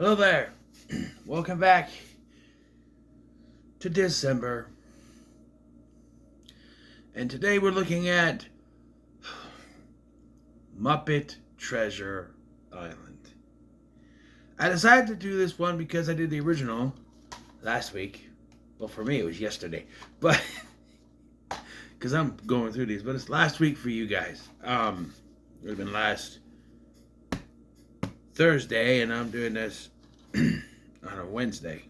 Hello there. Welcome back to Dis-Cember. And today we're looking at Muppet Treasure Island. I decided to do this one because I did the original last week. Well, for me it was yesterday. But because I'm going through these, but it's last week for you guys. It would have been last Thursday, and I'm doing this on a Wednesday.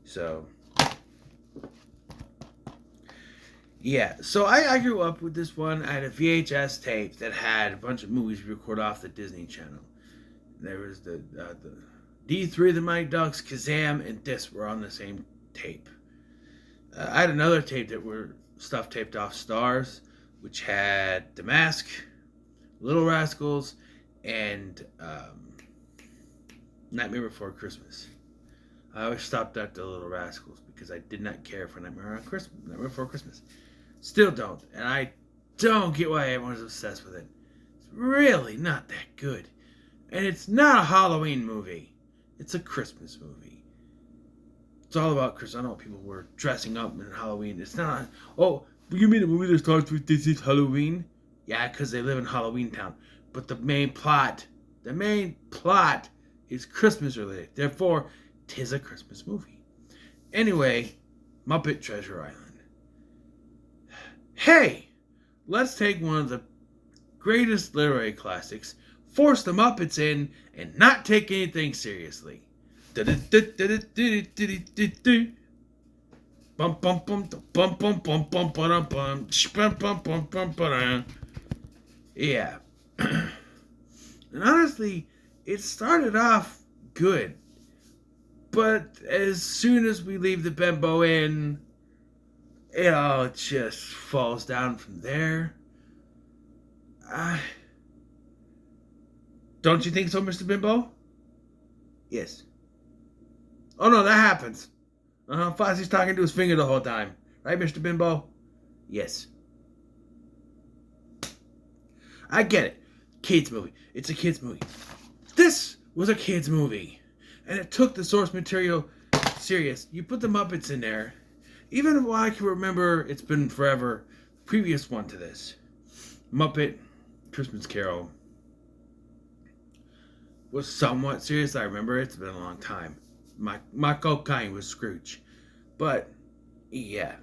So, yeah. So I grew up with this one. I had a VHS tape that had a bunch of movies recorded off the Disney Channel. There was the D3, the Mighty Ducks, Kazam, and this were on the same tape. I had another tape that were stuff taped off Stars, which had The Mask, Little Rascals, and Nightmare Before Christmas. I always stopped at the Little Rascals because I did not care for Nightmare Before Christmas. Still don't. And I don't get why everyone's obsessed with it. It's really not that good. And it's not a Halloween movie. It's a Christmas movie. It's all about Christmas. I know people were dressing up in Halloween. It's not. Oh, you mean a movie that starts with this is Halloween? Yeah, because they live in Halloween Town. But the main plot is Christmas related. Therefore, 'tis a Christmas movie. Anyway, Muppet Treasure Island. Hey, let's take one of the greatest literary classics, force the Muppets in, and not take anything seriously. Bum bum bum bum bum bum bum bum bum bum bum bum bum. Yeah. And honestly, it started off good. But as soon as we leave the bimbo in, it all just falls down from there. Don't you think so, Mr. Bimbo? Yes. Oh no, that happens. Fozzie's talking to his finger the whole time. Right, Mr. Bimbo? Yes. I get it. Kids movie. It's a kids movie. This was a kids movie. And it took the source material serious. You put the Muppets in there. Even while I can remember, it's been forever, the previous one to this, Muppet Christmas Carol, was somewhat serious. I remember it's been a long time. Michael Caine was Scrooge. But, yeah.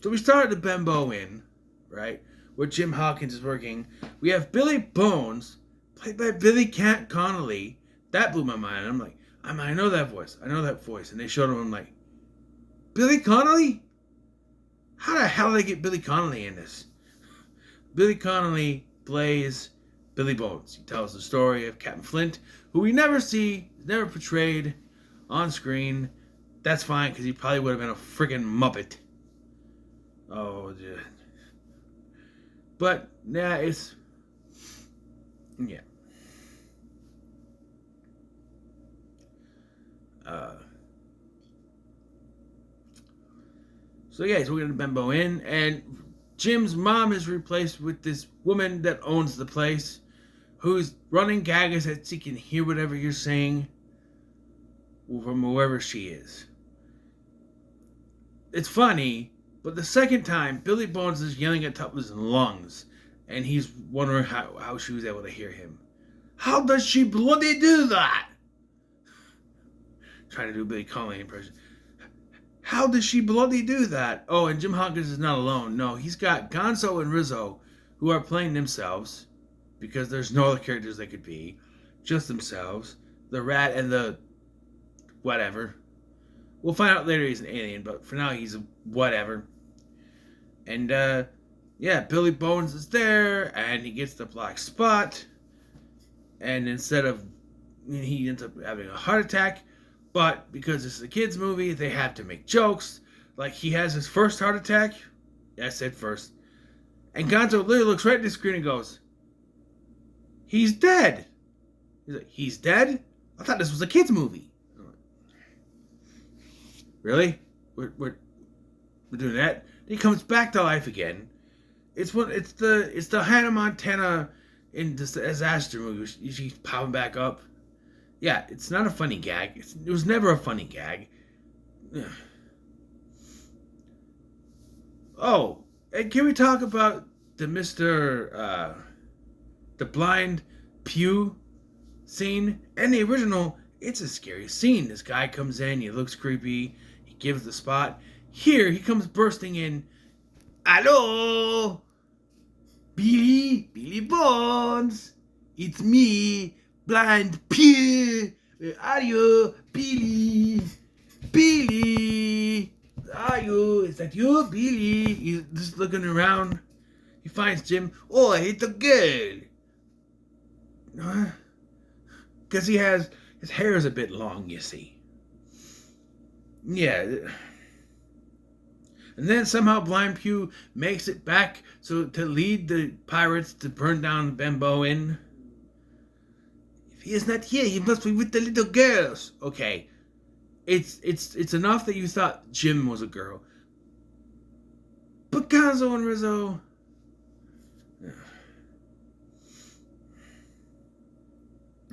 So we started the bimbo in, right? Where Jim Hawkins is working. We have Billy Bones, played by Billy Connolly. That blew my mind. I'm like, I know that voice. I know that voice. And they showed him, I'm like, Billy Connolly? How the hell did they get Billy Connolly in this? Billy Connolly plays Billy Bones. He tells the story of Captain Flint, who we never see, never portrayed on screen. That's fine, because he probably would have been a freaking Muppet. Oh, dude. But, yeah, it's... Yeah. So, yeah, so we're going to bimbo in, and Jim's mom is replaced with this woman that owns the place, who's running gags that she can hear whatever you're saying from wherever she is. It's funny, but the second time, Billy Bones is yelling at top of his lungs, and he's wondering how she was able to hear him. How does she bloody do that? Trying to do a Billy Connolly impression. How does she bloody do that? Oh, and Jim Hawkins is not alone. No, he's got Gonzo and Rizzo, who are playing themselves, because there's no other characters they could be. Just themselves. The rat and the whatever. We'll find out later he's an alien, but for now he's a whatever. And, yeah, Billy Bones is there, and he gets the black spot. And instead of... he ends up having a heart attack. But because this is a kids' movie, they have to make jokes. Like, he has his first heart attack. Yeah, I said first. And Gonzo literally looks right at the screen and goes, he's dead. He's like, he's dead? I thought this was a kids' movie. Really? We're doing that? He comes back to life again. It's the Hannah Montana in the disaster movie. She's popping back up. Yeah, it's not a funny gag. It was never a funny gag. Oh, and can we talk about the the blind pew scene? And the original, it's a scary scene. This guy comes in, he looks creepy, he gives the spot. Here, he comes bursting in. Hello, Billy Bones. It's me, blind pew. Where are you, Billy? Billy, where are you? Is that you, Billy? He's just looking around. He finds Jim. Oh, I hit the girl. Because his hair is a bit long, you see. Yeah. And then somehow Blind Pew makes it back so to lead the pirates to burn down Bembo Inn. If he is not here, he must be with the little girls. Okay. It's enough that you thought Jim was a girl. But Gonzo and Rizzo...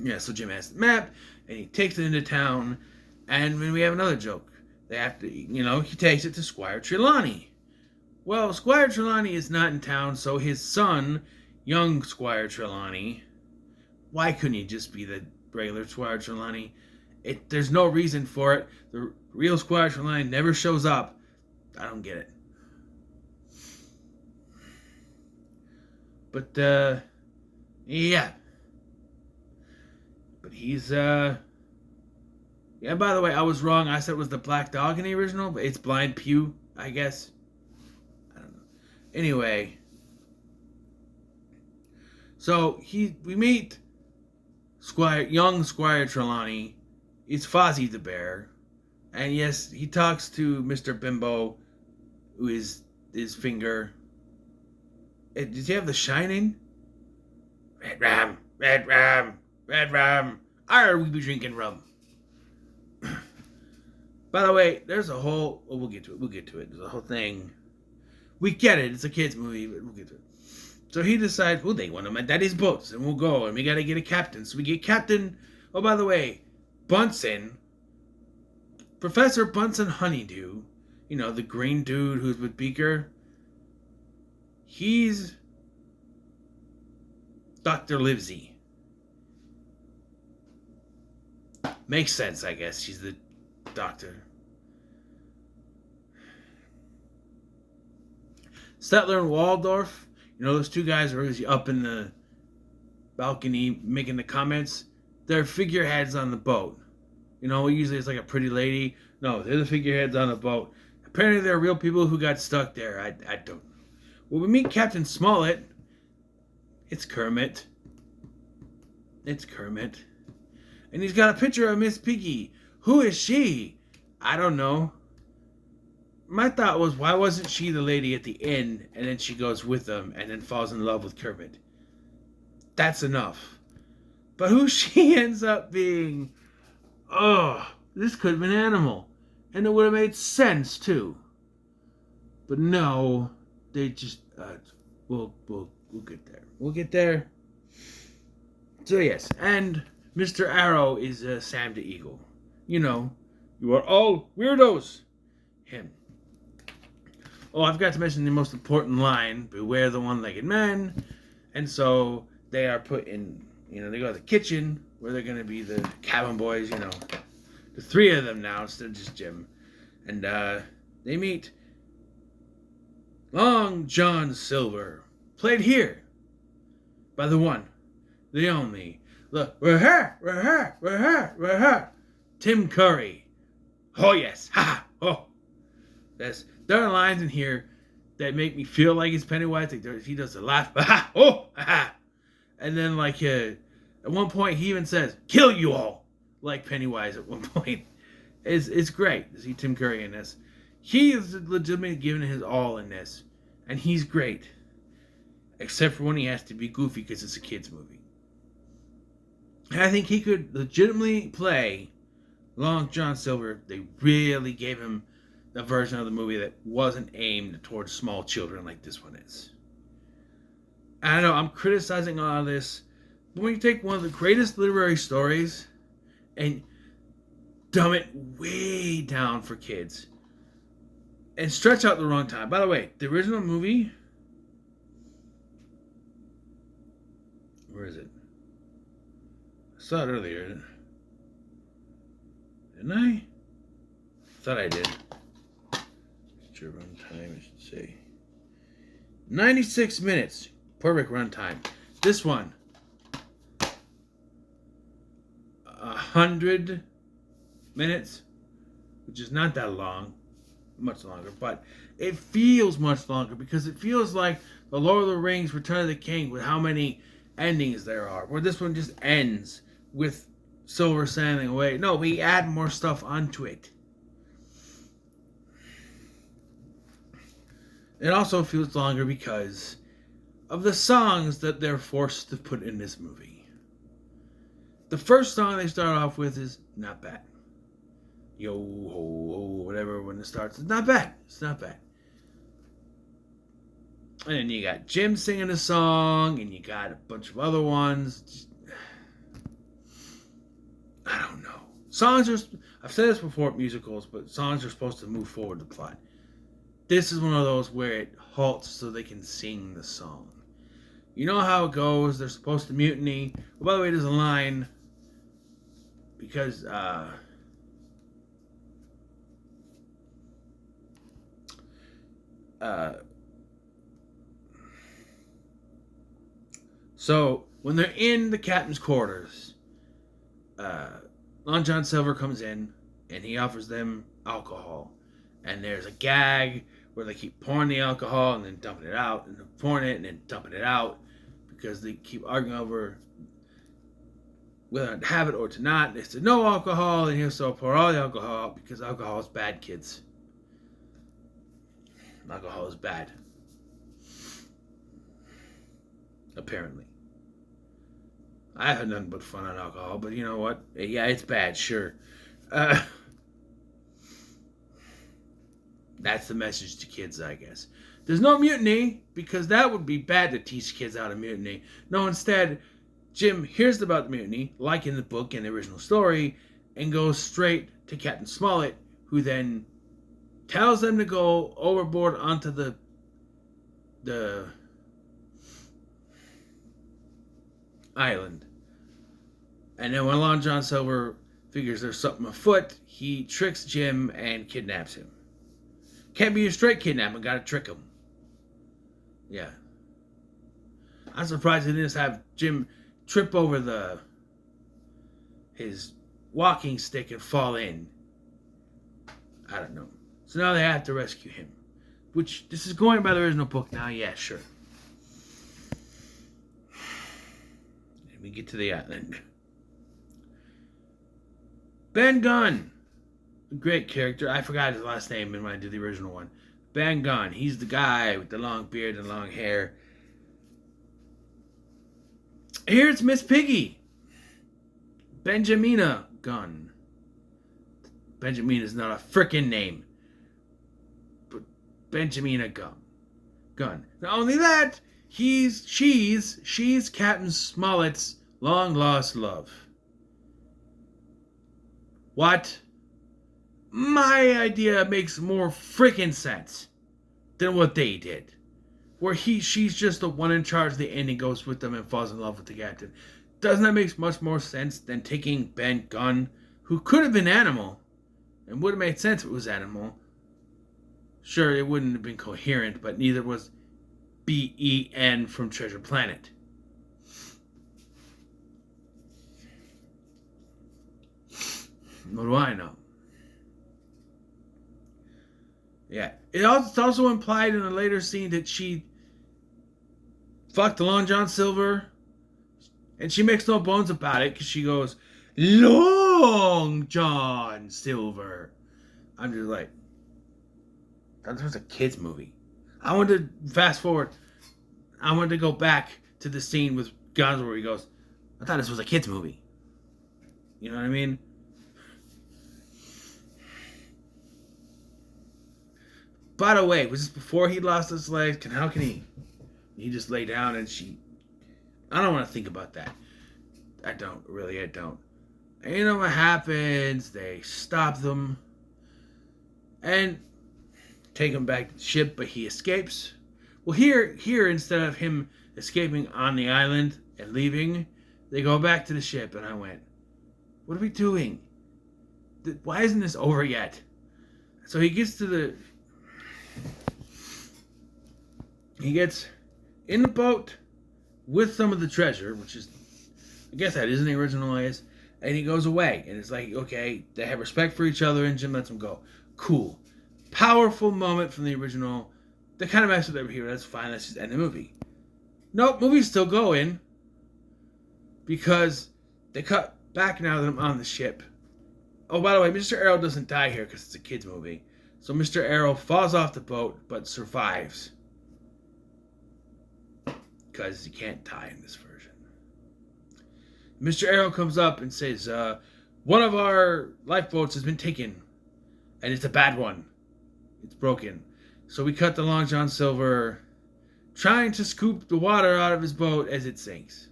Yeah, so Jim has the map, and he takes it into town, and then we have another joke. They have to, he takes it to Squire Trelawney. Well, Squire Trelawney is not in town, so his son, young Squire Trelawney, why couldn't he just be the regular Squire Trelawney? There's no reason for it. The real Squire Trelawney never shows up. I don't get it. But, yeah. But he's, yeah, by the way, I was wrong. I said it was the black dog in the original, but it's Blind Pew, I guess. I don't know. Anyway. So, we meet young Squire Trelawney. It's Fozzie the Bear. And yes, he talks to Mr. Bimbo, who is his finger. Does he have the Shining? Red rum, red rum, red rum. Arr, we be drinking rum. By the way, there's a whole... Oh, we'll get to it. There's a whole thing. We get it. It's a kid's movie, but we'll get to it. So he decides, we'll take one of my daddy's boats, and we'll go, and we gotta get a captain. So we get Captain... Oh, by the way, Bunsen. Professor Bunsen Honeydew. The green dude who's with Beaker. He's Dr. Livesey. Makes sense, I guess. She's the doctor. Stettler and Waldorf. Those two guys are always up in the balcony making the comments. They're figureheads on the boat. Usually it's like a pretty lady. No, they're the figureheads on the boat. Apparently they're real people who got stuck there. I don't know. When we meet Captain Smollett, it's Kermit. And he's got a picture of Miss Piggy. Who is she? I don't know. My thought was, why wasn't she the lady at the end, and then she goes with them, and then falls in love with Kermit? That's enough. But who she ends up being... Oh, this could have been Animal. And it would have made sense, too. But no... They just, we'll get there. We'll get there. So yes, and Mr. Arrow is Sam the Eagle. You are all weirdos. Him. Oh, I forgot to mention the most important line, beware the one-legged man. And so they are put in, they go to the kitchen where they're going to be the cabin boys, the three of them now instead of just Jim. And they meet Long John Silver, played here by the one, the only, we're here, Tim Curry. Oh yes, ha, oh. There are lines in here that make me feel like it's Pennywise. He does a laugh, ha, oh, ha. And then at one point he even says, kill you all, like Pennywise at one point. It's great to see Tim Curry in this. He is legitimately giving his all in this. And he's great. Except for when he has to be goofy because it's a kid's movie. And I think he could legitimately play Long John Silver if they really gave him a version of the movie that wasn't aimed towards small children like this one is. I know I'm criticizing all of this. But when you take one of the greatest literary stories and dumb it way down for kids and stretch out the wrong time. By the way, the original movie, where is it? I saw it earlier. Didn't I? Thought I did. Your runtime, I should say. 96 minutes. Perfect runtime. This one, 100 minutes, which is not that long, much longer, but it feels much longer because it feels like the Lord of the Rings Return of the King with how many endings there are, where this one just ends with Silver sailing away. No, we add more stuff onto it. It also feels longer because of the songs that they're forced to put in this movie. The first song they start off with is not bad. Yo ho ho, whatever, when it starts, it's not bad. It's not bad. And then you got Jim singing a song, and you got a bunch of other ones. I don't know. Songs are, I've said this before at musicals, but songs are supposed to move forward the plot. This is one of those where it halts so they can sing the song. You know how it goes. They're supposed to mutiny. Well, by the way, there's a line because so when they're in the captain's quarters, Long John Silver comes in and he offers them alcohol. And there's a gag where they keep pouring the alcohol and then dumping it out, and then pouring it and then dumping it out because they keep arguing over whether to have it or to not. They said no alcohol, and he'll so pour all the alcohol out because alcohol is bad, kids. Alcohol is bad. Apparently. I had nothing but fun on alcohol, but you know what? Yeah, it's bad, sure. That's the message to kids, I guess. There's no mutiny, because that would be bad to teach kids how to mutiny. No, instead, Jim hears about the mutiny, like in the book and the original story, and goes straight to Captain Smollett, who then tells them to go overboard onto the island. And then when Long John Silver figures there's something afoot, he tricks Jim and kidnaps him. Can't be a straight kidnapping, gotta trick him. Yeah. I'm surprised they didn't just have Jim trip over his walking stick and fall in. I don't know. So now they have to rescue him. Which, this is going by the original book now, yeah, sure. And we get to the island. Ben Gunn. Great character. I forgot his last name when I did the original one. Ben Gunn. He's the guy with the long beard and long hair. Here it's Miss Piggy. Benjamina Gunn. Benjamin is not a frickin' name. But Benjamina Gunn. Not only that, she's Captain Smollett's long lost love. What? My idea makes more freaking sense than what they did. Where she's just the one in charge of the end and goes with them and falls in love with the captain. Doesn't that make much more sense than taking Ben Gunn, who could have been Animal, and would have made sense if it was Animal. Sure, it wouldn't have been coherent, but neither was Ben from Treasure Planet. What do I know? Yeah. It's also implied in a later scene that she fucked Long John Silver. And she makes no bones about it because she goes, Long John Silver. I'm just like, that was a kid's movie. I wanted to fast forward. I wanted to go back to the scene with Gonzo where he goes, I thought this was a kid's movie. You know what I mean? By the way, was this before he lost his legs? How can he just lay down and she... I don't want to think about that. I don't. And you know what happens? They stop them and take him back to the ship, but he escapes. Well, here instead of him escaping on the island and leaving, they go back to the ship, and I went, "What are we doing? Why isn't this over yet?" So he gets in the boat with some of the treasure, which is, I guess that isn't the original is, and he goes away. And it's like, okay, they have respect for each other, and Jim lets him go. Cool. Powerful moment from the original. They kind of messed with it here. That's fine. Let's just end the movie. Nope, movie's still going. Because they cut back now that I'm on the ship. Oh, by the way, Mr. Arrow doesn't die here because it's a kid's movie. So Mr. Arrow falls off the boat, but survives. Because he can't die in this version. Mr. Arrow comes up and says, one of our lifeboats has been taken. And it's a bad one. It's broken. So we cut to Long John Silver trying to scoop the water out of his boat as it sinks.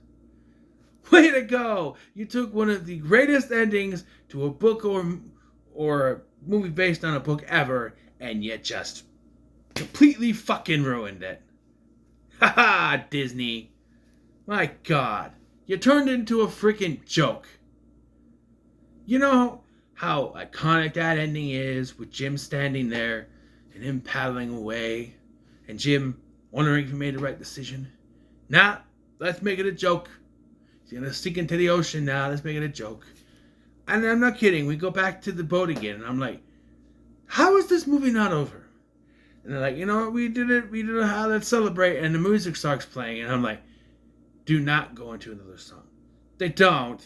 Way to go! You took one of the greatest endings to a book or a movie based on a book ever, and you just completely fucking ruined it. Haha, Disney. My God. You turned it into a freaking joke. You know how iconic that ending is with Jim standing there and him paddling away and Jim wondering if he made the right decision? Nah, let's make it a joke. He's gonna sink into the ocean now. Let's make it a joke. And I'm not kidding. We go back to the boat again, and I'm like, how is this movie not over? And they're like, you know what? We did it. Let's celebrate. And the music starts playing, and I'm like, do not go into another song. They don't.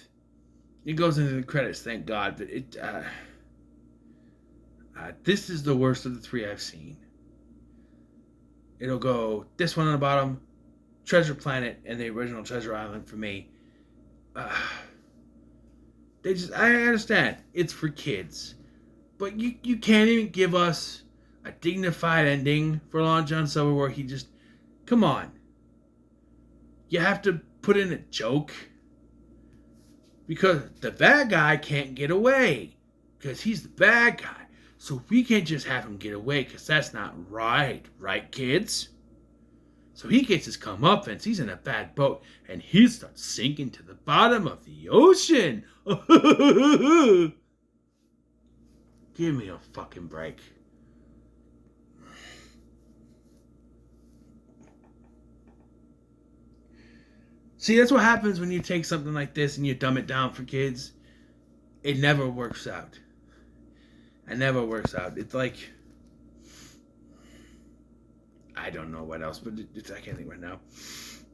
It goes into the credits, thank God. But this is the worst of the three I've seen. It'll go this one on the bottom, Treasure Planet, and the original Treasure Island for me. I understand it's for kids, but you can't even give us a dignified ending for Long John Silver where he just, come on. You have to put in a joke because the bad guy can't get away because he's the bad guy. So we can't just have him get away because that's not right, kids? So he gets his comeuppance. He's in a bad boat, and he starts sinking to the bottom of the ocean. Give me a fucking break. See, that's what happens when you take something like this and you dumb it down for kids. It never works out. It never works out. It's like, I don't know what else, but I can't think right now.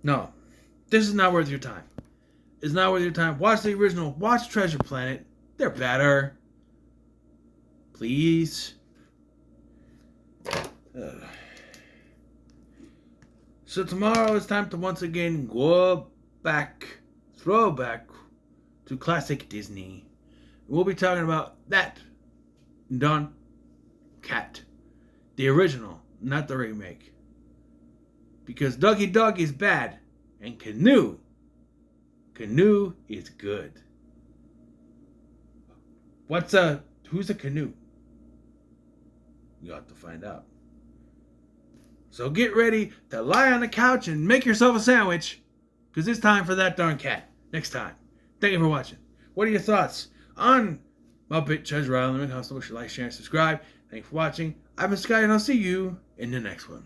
No, this is not worth your time. It's not worth your time. Watch the original. Watch Treasure Planet. They're better. Please. So tomorrow it's time to once again go back, throwback to classic Disney. We'll be talking about that Don Cat. The original, not the remake. Because Doggy Dog is bad, and Canoe is good. Who's a Canoe? You have to find out. So get ready to lie on the couch and make yourself a sandwich, because it's time for that darn cat. Next time. Thank you for watching. What are your thoughts on Muppet Treasure Island? Make sure you like, share, and subscribe. Thanks for watching. I've been Sky, and I'll see you in the next one.